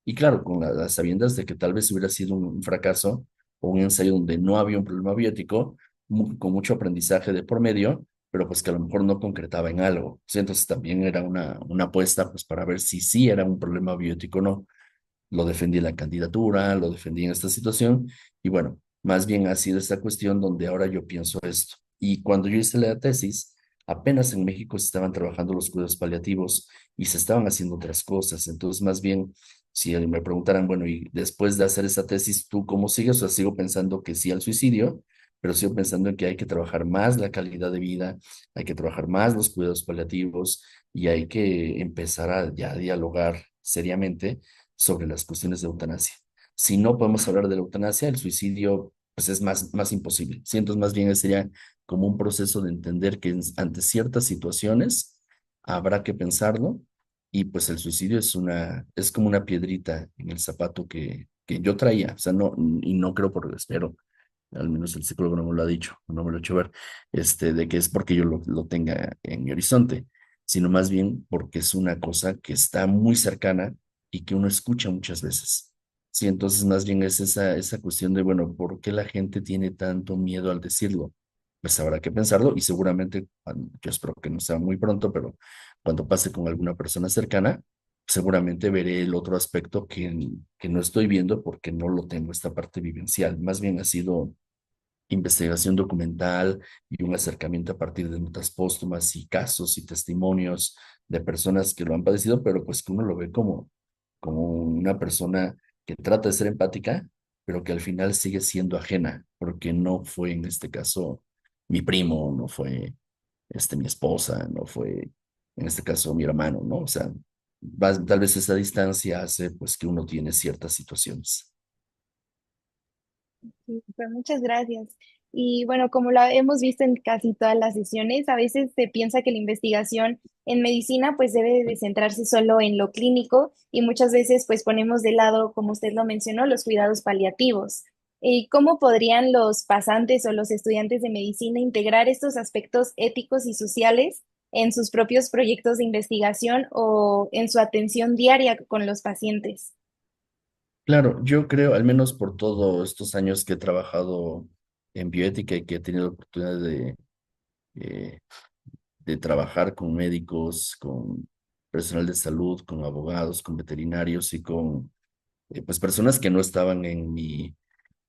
Y claro, con las sabiendas de que tal vez hubiera sido un fracaso o un ensayo donde no había un problema biótico, con mucho aprendizaje de por medio, pero pues que a lo mejor no concretaba en algo. Sí, entonces también era una apuesta pues para ver si sí era un problema biótico o no. Lo defendí en la candidatura, lo defendí en esta situación y bueno, más bien ha sido esta cuestión donde ahora yo pienso esto. Y cuando yo hice la tesis, apenas en México se estaban trabajando los cuidados paliativos y se estaban haciendo otras cosas. Entonces, más bien, si me preguntaran, bueno, y después de hacer esa tesis, ¿tú cómo sigues? O sea, sigo pensando que sí al suicidio, pero sigo pensando en que hay que trabajar más la calidad de vida, hay que trabajar más los cuidados paliativos y hay que empezar a ya dialogar seriamente sobre las cuestiones de eutanasia. Si no podemos hablar de la eutanasia, el suicidio pues es más imposible. Sí, entonces más bien sería como un proceso de entender que ante ciertas situaciones habrá que pensarlo y pues el suicidio es como una piedrita en el zapato que yo traía, o sea, no, y no creo por espero, al menos el psicólogo no me lo ha dicho, no me lo ha hecho ver, de que es porque yo lo tenga en mi horizonte, sino más bien porque es una cosa que está muy cercana y que uno escucha muchas veces. Sí, entonces más bien es esa cuestión de, bueno, ¿por qué la gente tiene tanto miedo al decirlo? Pues habrá que pensarlo y seguramente, yo espero que no sea muy pronto, pero cuando pase con alguna persona cercana, seguramente veré el otro aspecto que no estoy viendo porque no lo tengo, esta parte vivencial. Más bien ha sido investigación documental y un acercamiento a partir de notas póstumas y casos y testimonios de personas que lo han padecido, pero pues que uno lo ve como una persona que trata de ser empática, pero que al final sigue siendo ajena, porque no fue en este caso mi primo, no fue mi esposa, no fue en este caso mi hermano, ¿no? O sea, tal vez esa distancia hace pues que uno tiene ciertas situaciones. Sí, pues muchas gracias. Y bueno, como lo hemos visto en casi todas las sesiones, a veces se piensa que la investigación en medicina pues debe de centrarse solo en lo clínico y muchas veces pues ponemos de lado, como usted lo mencionó, los cuidados paliativos. ¿Y cómo podrían los pasantes o los estudiantes de medicina integrar estos aspectos éticos y sociales en sus propios proyectos de investigación o en su atención diaria con los pacientes? Claro, yo creo, al menos por todos estos años que he trabajado en bioética y que he tenido la oportunidad eh, de trabajar con médicos, con personal de salud, con abogados, con veterinarios y con pues personas que no estaban en mi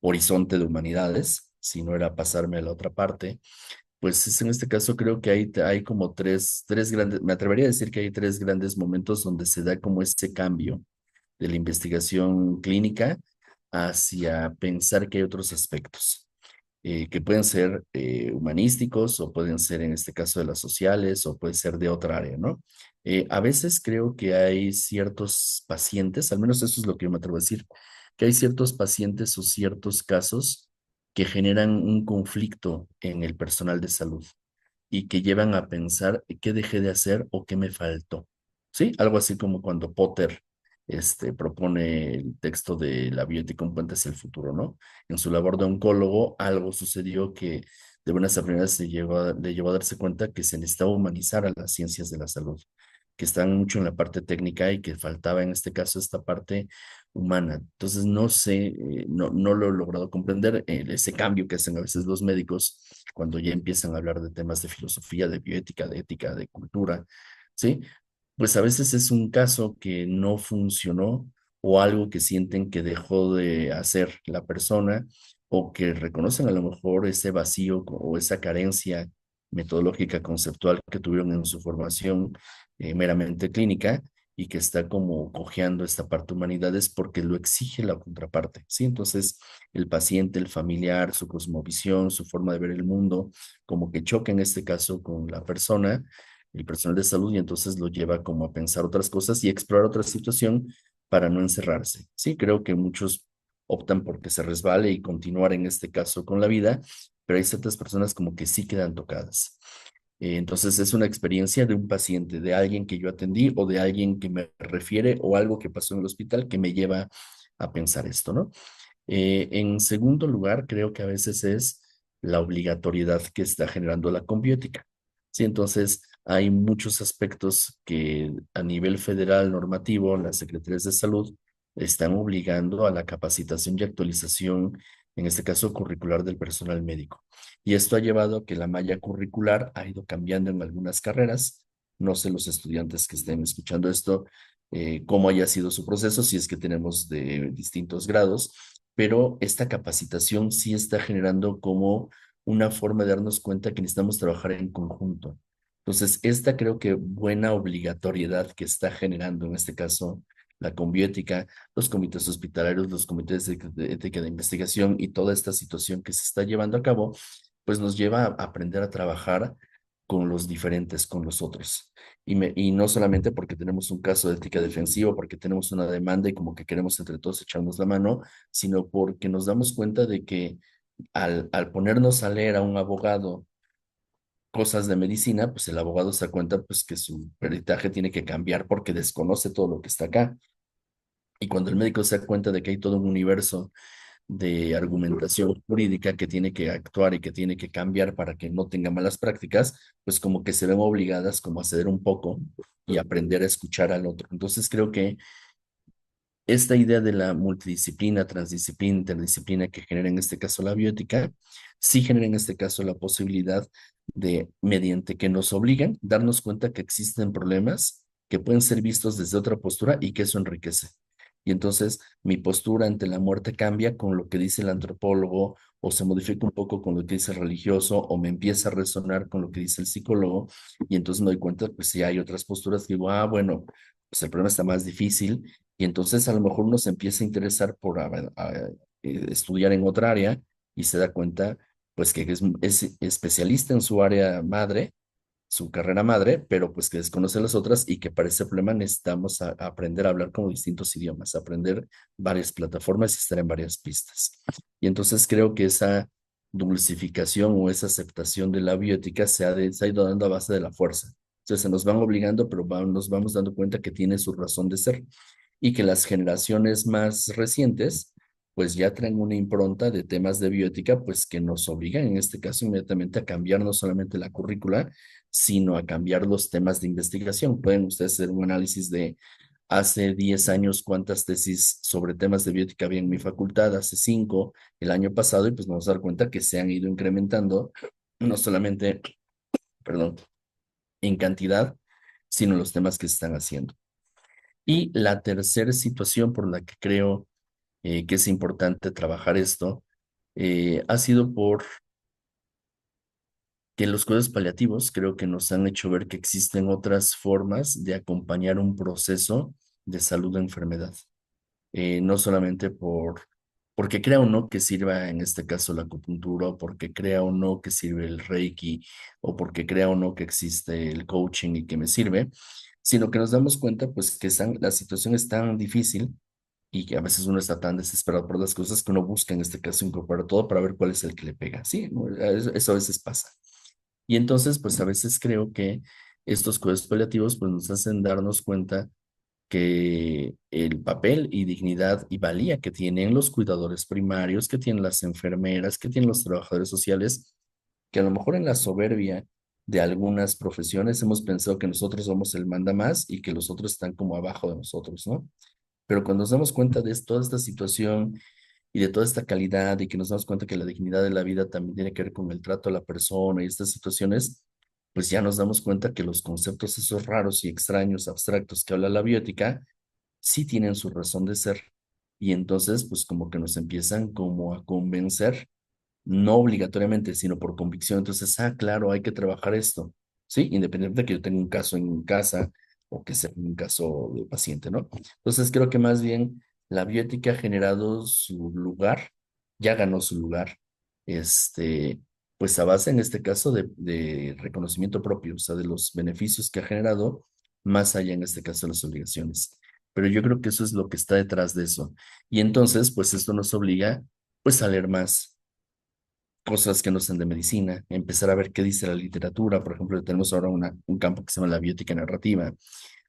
horizonte de humanidades, sino era pasarme a la otra parte, pues en este caso creo que hay como tres grandes, me atrevería a decir que hay tres grandes momentos donde se da como ese cambio de la investigación clínica hacia pensar que hay otros aspectos que pueden ser humanísticos o pueden ser en este caso de las sociales o puede ser de otra área, ¿no? A veces creo que hay ciertos pacientes, al menos eso es lo que yo me atrevo a decir, que hay ciertos pacientes o ciertos casos que generan un conflicto en el personal de salud y que llevan a pensar qué dejé de hacer o qué me faltó. ¿Sí? Algo así como cuando Potter propone el texto de la biótica, un puente hacia el futuro, ¿no? En su labor de oncólogo, algo sucedió que de buenas a primeras le llevó a darse cuenta que se necesitaba humanizar a las ciencias de la salud, que están mucho en la parte técnica y que faltaba en este caso esta parte humana. Entonces, no sé, no lo he logrado comprender, ese cambio que hacen a veces los médicos cuando ya empiezan a hablar de temas de filosofía, de bioética, de ética, de cultura, ¿sí? Pues a veces es un caso que no funcionó o algo que sienten que dejó de hacer la persona o que reconocen a lo mejor ese vacío o esa carencia metodológica conceptual que tuvieron en su formación meramente clínica y que está como cojeando esta parte de humanidades porque lo exige la contraparte, ¿sí? Entonces, el paciente, el familiar, su cosmovisión, su forma de ver el mundo, como que choca en este caso con la persona, el personal de salud, y entonces lo lleva como a pensar otras cosas y explorar otra situación para no encerrarse. Sí, creo que muchos optan por que se resbale y continuar en este caso con la vida, pero hay ciertas personas como que sí quedan tocadas. Entonces es una experiencia de un paciente, de alguien que yo atendí o de alguien que me refiere o algo que pasó en el hospital que me lleva a pensar esto, ¿no? En segundo lugar, creo que a veces es la obligatoriedad que está generando la combiótica. Sí, entonces hay muchos aspectos que a nivel federal normativo, las secretarías de salud están obligando a la capacitación y actualización, en este caso curricular del personal médico. Y esto ha llevado a que la malla curricular ha ido cambiando en algunas carreras. No sé los estudiantes que estén escuchando esto, cómo haya sido su proceso, si es que tenemos de distintos grados, pero esta capacitación sí está generando como una forma de darnos cuenta que necesitamos trabajar en conjunto. Entonces, esta creo que buena obligatoriedad que está generando en este caso la combiótica, los comités hospitalarios, los comités de ética de investigación y toda esta situación que se está llevando a cabo, pues nos lleva a aprender a trabajar con los diferentes, con los otros. Y no solamente porque tenemos un caso de ética defensiva, porque tenemos una demanda y como que queremos entre todos echarnos la mano, sino porque nos damos cuenta de que al ponernos a leer a un abogado cosas de medicina, pues el abogado se da cuenta pues que su peritaje tiene que cambiar porque desconoce todo lo que está acá. Y cuando el médico se da cuenta de que hay todo un universo de argumentación jurídica que tiene que actuar y que tiene que cambiar para que no tenga malas prácticas, pues como que se ven obligadas como a ceder un poco y aprender a escuchar al otro. Entonces creo que esta idea de la multidisciplina, transdisciplina, interdisciplina que genera en este caso la biótica, sí genera en este caso la posibilidad de, mediante que nos obligan, darnos cuenta que existen problemas que pueden ser vistos desde otra postura y que eso enriquece. Y entonces mi postura ante la muerte cambia con lo que dice el antropólogo o se modifica un poco con lo que dice el religioso o me empieza a resonar con lo que dice el psicólogo y entonces me doy cuenta pues si hay otras posturas que digo, ah, bueno, pues el problema está más difícil y entonces a lo mejor uno se empieza a interesar por estudiar en otra área y se da cuenta pues que es especialista en su área madre, su carrera madre, pero pues que desconoce las otras y que para ese problema necesitamos aprender a hablar como distintos idiomas, aprender varias plataformas y estar en varias pistas. Y entonces creo que esa dulcificación o esa aceptación de la biótica se ha ido dando a base de la fuerza. Entonces se nos van obligando, pero nos vamos dando cuenta que tiene su razón de ser y que las generaciones más recientes pues ya traen una impronta de temas de biótica, pues que nos obligan en este caso inmediatamente a cambiar no solamente la currícula, sino a cambiar los temas de investigación. Pueden ustedes hacer un análisis de hace 10 años cuántas tesis sobre temas de biótica había en mi facultad, hace 5, el año pasado, y pues nos vamos a dar cuenta que se han ido incrementando, no solamente, perdón, en cantidad, sino los temas que se están haciendo. Y la tercera situación por la que creo que es importante trabajar esto ha sido por que los cuidados paliativos creo que nos han hecho ver que existen otras formas de acompañar un proceso de salud o enfermedad. No solamente porque crea o no que sirva en este caso la acupuntura, o porque crea o no que sirve el Reiki, o porque crea o no que existe el coaching y que me sirve, sino que nos damos cuenta pues que la situación es tan difícil y que a veces uno está tan desesperado por las cosas que uno busca en este caso incorporar todo para ver cuál es el que le pega. Sí, eso a veces pasa. Y entonces, pues a veces creo que estos cuidados paliativos pues nos hacen darnos cuenta que el papel y dignidad y valía que tienen los cuidadores primarios, que tienen las enfermeras, que tienen los trabajadores sociales, que a lo mejor en la soberbia de algunas profesiones hemos pensado que nosotros somos el manda más y que los otros están como abajo de nosotros, ¿no? Pero cuando nos damos cuenta de toda esta situación y de toda esta calidad y que nos damos cuenta que la dignidad de la vida también tiene que ver con el trato a la persona y estas situaciones, pues ya nos damos cuenta que los conceptos esos raros y extraños, abstractos que habla la biótica, sí tienen su razón de ser. Y entonces, pues como que nos empiezan como a convencer, no obligatoriamente, sino por convicción. Entonces, ah, claro, hay que trabajar esto, ¿sí? Independientemente de que yo tenga un caso en casa o que sea un caso de paciente, ¿no? Entonces, creo que más bien la biótica ha generado su lugar, ya ganó su lugar, este, pues a base en este caso de reconocimiento propio, o sea, de los beneficios que ha generado, más allá en este caso de las obligaciones. Pero yo creo que eso es lo que está detrás de eso. Y entonces, pues esto nos obliga, pues, a leer más cosas que no sean de medicina, empezar a ver qué dice la literatura. Por ejemplo, tenemos ahora un campo que se llama la biótica narrativa,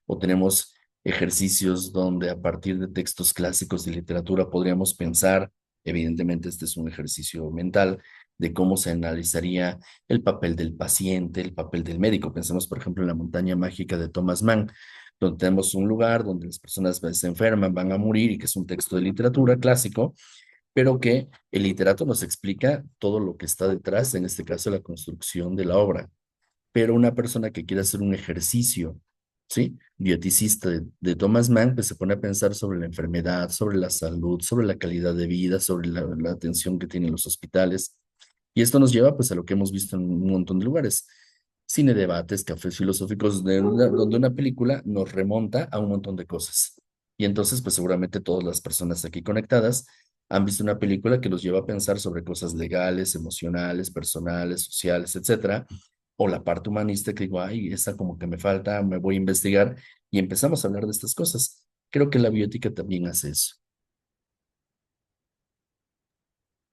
o tenemos ejercicios donde a partir de textos clásicos de literatura podríamos pensar, evidentemente este es un ejercicio mental, de cómo se analizaría el papel del paciente, el papel del médico. Pensemos, por ejemplo, en La montaña mágica de Thomas Mann, donde tenemos un lugar donde las personas se enferman, van a morir, y que es un texto de literatura clásico, pero que el literato nos explica todo lo que está detrás, en este caso la construcción de la obra. Pero una persona que quiere hacer un ejercicio, ¿sí? Bioticista de Thomas Mann, pues se pone a pensar sobre la enfermedad, sobre la salud, sobre la calidad de vida, sobre la atención que tienen los hospitales. Y esto nos lleva pues a lo que hemos visto en un montón de lugares. Cine debates, cafés filosóficos, donde una película nos remonta a un montón de cosas. Y entonces, pues seguramente todas las personas aquí conectadas han visto una película que los lleva a pensar sobre cosas legales, emocionales, personales, sociales, etcétera, o la parte humanista que digo, ay, esa como que me falta, me voy a investigar, y empezamos a hablar de estas cosas. Creo que la biótica también hace eso.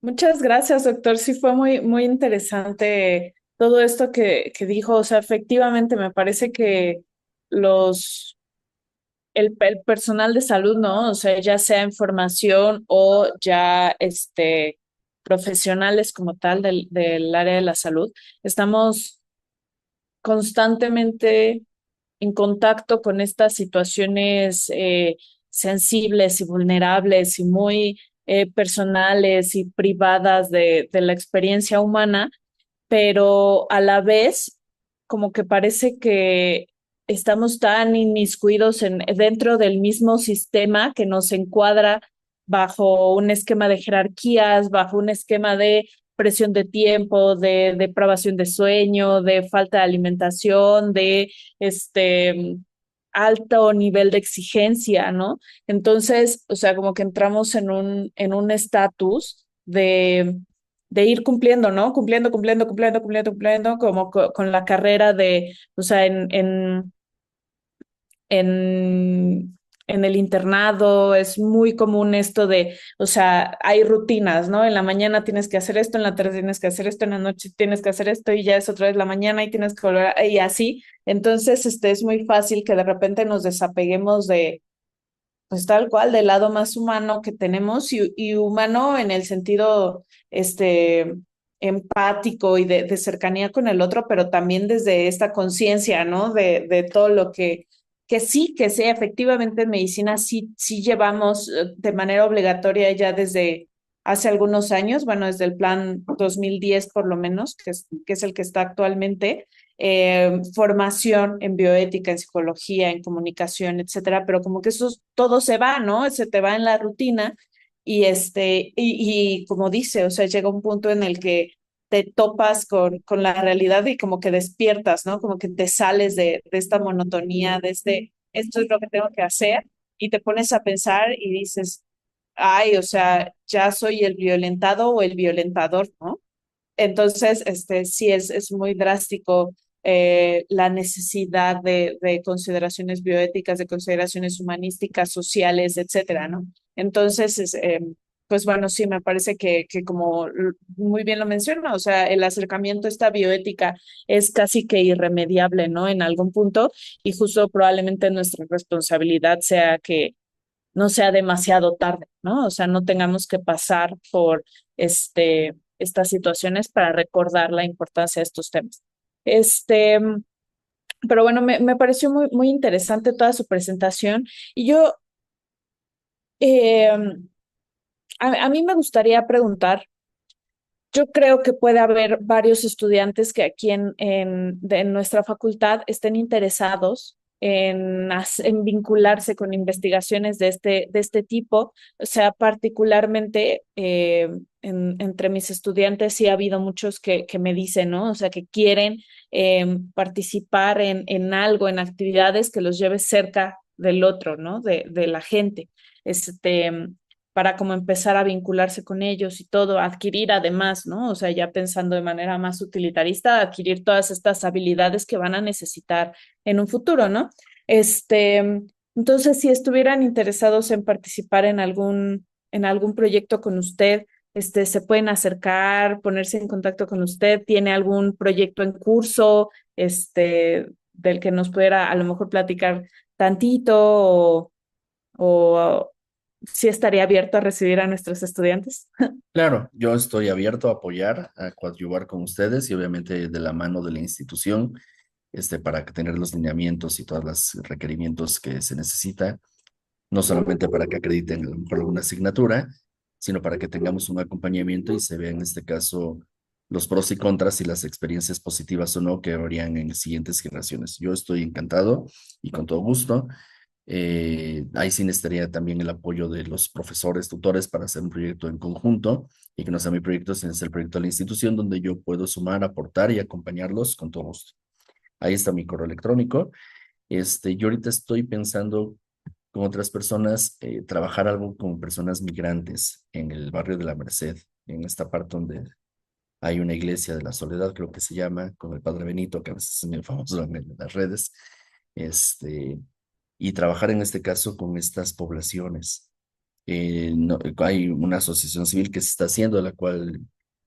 Muchas gracias, doctor. Sí, fue muy, muy interesante todo esto que dijo. O sea, efectivamente me parece que los, el personal de salud, ¿no? O sea, ya sea en formación o ya profesionales como tal del área de la salud, estamos constantemente en contacto con estas situaciones sensibles y vulnerables y muy personales y privadas de la experiencia humana, pero a la vez como que parece que estamos tan inmiscuidos dentro del mismo sistema que nos encuadra bajo un esquema de jerarquías, bajo un esquema de presión de tiempo, de depravación de sueño, de falta de alimentación, de alto nivel de exigencia, ¿no? Entonces, o sea, como que entramos en un estatus de ir cumpliendo, ¿no? Cumpliendo, como con la carrera de, o sea, en el internado es muy común esto de, o sea, hay rutinas, ¿no? En la mañana tienes que hacer esto, en la tarde tienes que hacer esto, en la noche tienes que hacer esto y ya es otra vez la mañana y tienes que volver y así. Entonces, es muy fácil que de repente nos desapeguemos de, pues tal cual, del lado más humano que tenemos y humano en el sentido, empático y de cercanía con el otro, pero también desde esta conciencia, ¿no? De todo lo que sí, efectivamente en medicina sí, sí llevamos de manera obligatoria ya desde hace algunos años, bueno, desde el plan 2010 por lo menos, que es el que está actualmente, formación en bioética, en psicología, en comunicación, etcétera, pero como que eso todo se va, ¿no? Se te va en la rutina y como dice, o sea, llega un punto en el que te topas con la realidad y como que despiertas, ¿no? Como que te sales de esta monotonía, de esto es lo que tengo que hacer, y te pones a pensar y dices, ay, o sea, ya soy el violentado o el violentador, ¿no? Entonces, sí es muy drástico la necesidad de consideraciones bioéticas, de consideraciones humanísticas, sociales, etcétera, ¿no? Entonces, pues bueno, sí, me parece que como muy bien lo menciona, o sea, el acercamiento a esta bioética es casi que irremediable, ¿no? En algún punto, y justo probablemente nuestra responsabilidad sea que no sea demasiado tarde, ¿no? O sea, no tengamos que pasar por estas situaciones para recordar la importancia de estos temas. Este, pero bueno, me pareció muy, muy interesante toda su presentación y yo, eh, a mí me gustaría preguntar, yo creo que puede haber varios estudiantes que aquí en nuestra facultad estén interesados en vincularse con investigaciones de este tipo. O sea, particularmente entre mis estudiantes sí ha habido muchos que me dicen, ¿no? O sea, que quieren participar en algo, en actividades que los lleve cerca del otro, ¿no? De la gente. Este, para como empezar a vincularse con ellos y todo, adquirir además, ¿no? O sea, ya pensando de manera más utilitarista, adquirir todas estas habilidades que van a necesitar en un futuro, ¿no? Entonces, si estuvieran interesados en participar en algún proyecto con usted, se pueden acercar, ponerse en contacto con usted, tiene algún proyecto en curso, del que nos pudiera a lo mejor platicar tantito o sí estaría abierto a recibir a nuestros estudiantes? Claro, yo estoy abierto a apoyar, a coadyuvar con ustedes y obviamente de la mano de la institución, para que tener los lineamientos y todos los requerimientos que se necesita, no solamente para que acrediten a lo mejor alguna asignatura, sino para que tengamos un acompañamiento y se vea en este caso los pros y contras y las experiencias positivas o no que habrían en siguientes generaciones. Yo estoy encantado y con todo gusto. Ahí sí necesitaría también el apoyo de los profesores, tutores para hacer un proyecto en conjunto y que no sea mi proyecto, sino sea el proyecto de la institución donde yo puedo sumar, aportar y acompañarlos con todo gusto. Ahí está mi correo electrónico. Yo ahorita estoy pensando con otras personas, trabajar algo con personas migrantes en el barrio de la Merced, en esta parte donde hay una iglesia de la Soledad, creo que se llama, con el Padre Benito, que a veces es muy famoso en las redes, este, y trabajar en este caso con estas poblaciones. Hay una asociación civil que se está haciendo, de la cual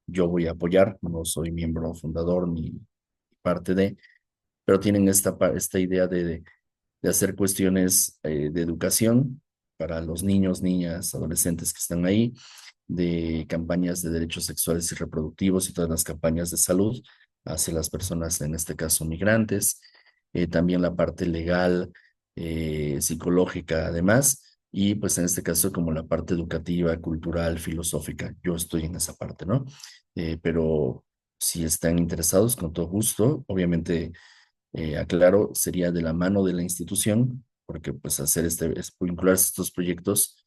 yo voy a apoyar, no soy miembro fundador ni parte de, pero tienen esta idea de hacer cuestiones de educación para los niños, niñas, adolescentes que están ahí, de campañas de derechos sexuales y reproductivos y todas las campañas de salud hacia las personas, en este caso migrantes, también la parte legal, psicológica además, y pues en este caso como la parte educativa, cultural, filosófica. Yo estoy en esa parte, ¿no? Pero si están interesados, con todo gusto, obviamente aclaro, sería de la mano de la institución, porque pues hacer vincularse a estos proyectos,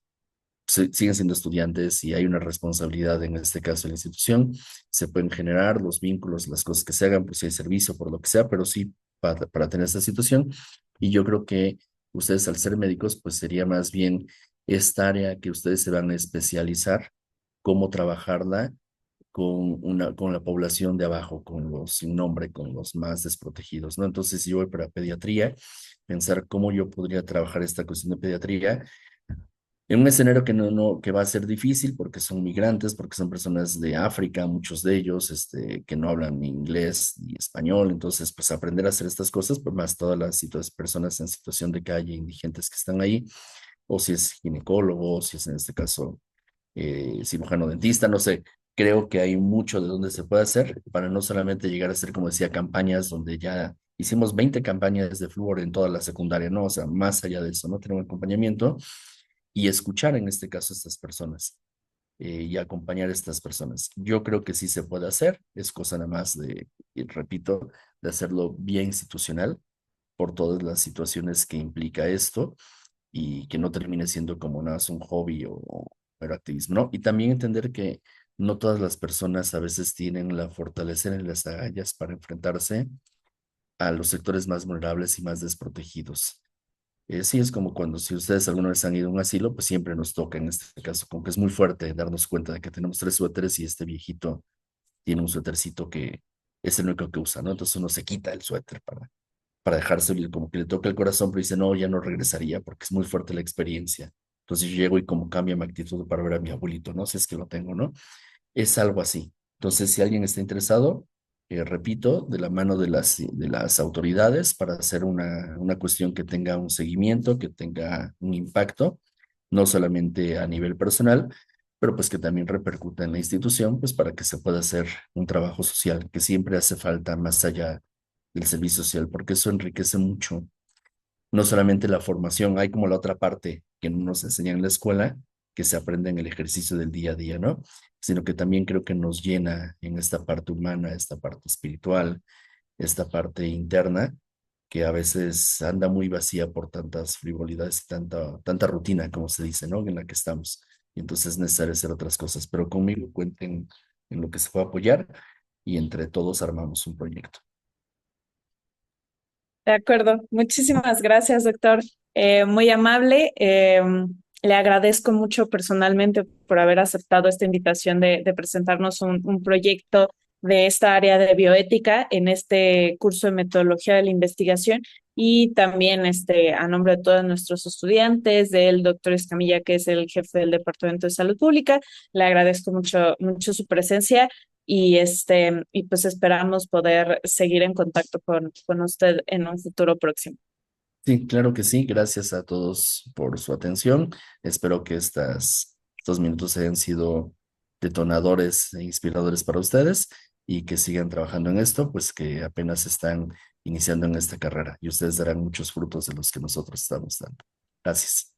siguen siendo estudiantes y hay una responsabilidad en este caso de la institución, se pueden generar los vínculos, las cosas que se hagan, pues si hay servicio, por lo que sea, pero sí para tener esta situación. Y yo creo que ustedes al ser médicos, pues sería más bien esta área que ustedes se van a especializar, cómo trabajarla con la población de abajo, con los sin nombre, con los más desprotegidos, ¿no? Entonces, si yo voy para pediatría, pensar cómo yo podría trabajar esta cuestión de pediatría en un escenario que va a ser difícil porque son migrantes, porque son personas de África, muchos de ellos, que no hablan ni inglés ni español. Entonces, pues aprender a hacer estas cosas, pues más todas las personas en situación de calle, indigentes que están ahí, o si es ginecólogo, o si es en este caso cirujano dentista, no sé. Creo que hay mucho de donde se puede hacer para no solamente llegar a hacer, como decía, campañas donde ya hicimos 20 campañas de flúor en toda la secundaria, ¿no? O sea, más allá de eso, ¿no? Tener un acompañamiento y escuchar en este caso a estas personas y acompañar a estas personas. Yo creo que sí se puede hacer, es cosa nada más de, y repito, de hacerlo bien institucional por todas las situaciones que implica esto y que no termine siendo como nada más un hobby o mero activismo, ¿no? Y también entender que no todas las personas a veces tienen la fortaleza en las agallas para enfrentarse a los sectores más vulnerables y más desprotegidos. Sí, es como cuando si ustedes alguna vez han ido a un asilo, pues siempre nos toca en este caso, como que es muy fuerte darnos cuenta de que tenemos 3 suéteres y este viejito tiene un suétercito que es el único que usa, ¿no? Entonces uno se quita el suéter para dejárselo y como que le toca el corazón, pero dice, no, ya no regresaría porque es muy fuerte la experiencia. Entonces yo llego y como cambia mi actitud para ver a mi abuelito, ¿no? Si es que lo tengo, ¿no? Es algo así. Entonces, si alguien está interesado, repito, de la mano de las autoridades para hacer una cuestión que tenga un seguimiento, que tenga un impacto, no solamente a nivel personal, pero pues que también repercuta en la institución, pues para que se pueda hacer un trabajo social, que siempre hace falta más allá del servicio social, porque eso enriquece mucho no solamente la formación, hay como la otra parte que no nos enseñan en la escuela, que se aprende en el ejercicio del día a día, ¿no? Sino que también creo que nos llena en esta parte humana, esta parte espiritual, esta parte interna, que a veces anda muy vacía por tantas frivolidades y tanta rutina, como se dice, ¿no? En la que estamos. Y entonces es necesario hacer otras cosas, pero conmigo cuenten en lo que se pueda apoyar y entre todos armamos un proyecto. De acuerdo. Muchísimas gracias, doctor. Muy amable. Le agradezco mucho personalmente por haber aceptado esta invitación de presentarnos un proyecto de esta área de bioética en este curso de metodología de la investigación y también a nombre de todos nuestros estudiantes, del doctor Escamilla, que es el jefe del Departamento de Salud Pública. Le agradezco mucho su presencia y pues esperamos poder seguir en contacto con usted en un futuro próximo. Sí, claro que sí. Gracias a todos por su atención. Espero que estos minutos hayan sido detonadores e inspiradores para ustedes y que sigan trabajando en esto, pues que apenas están iniciando en esta carrera y ustedes darán muchos frutos de los que nosotros estamos dando. Gracias.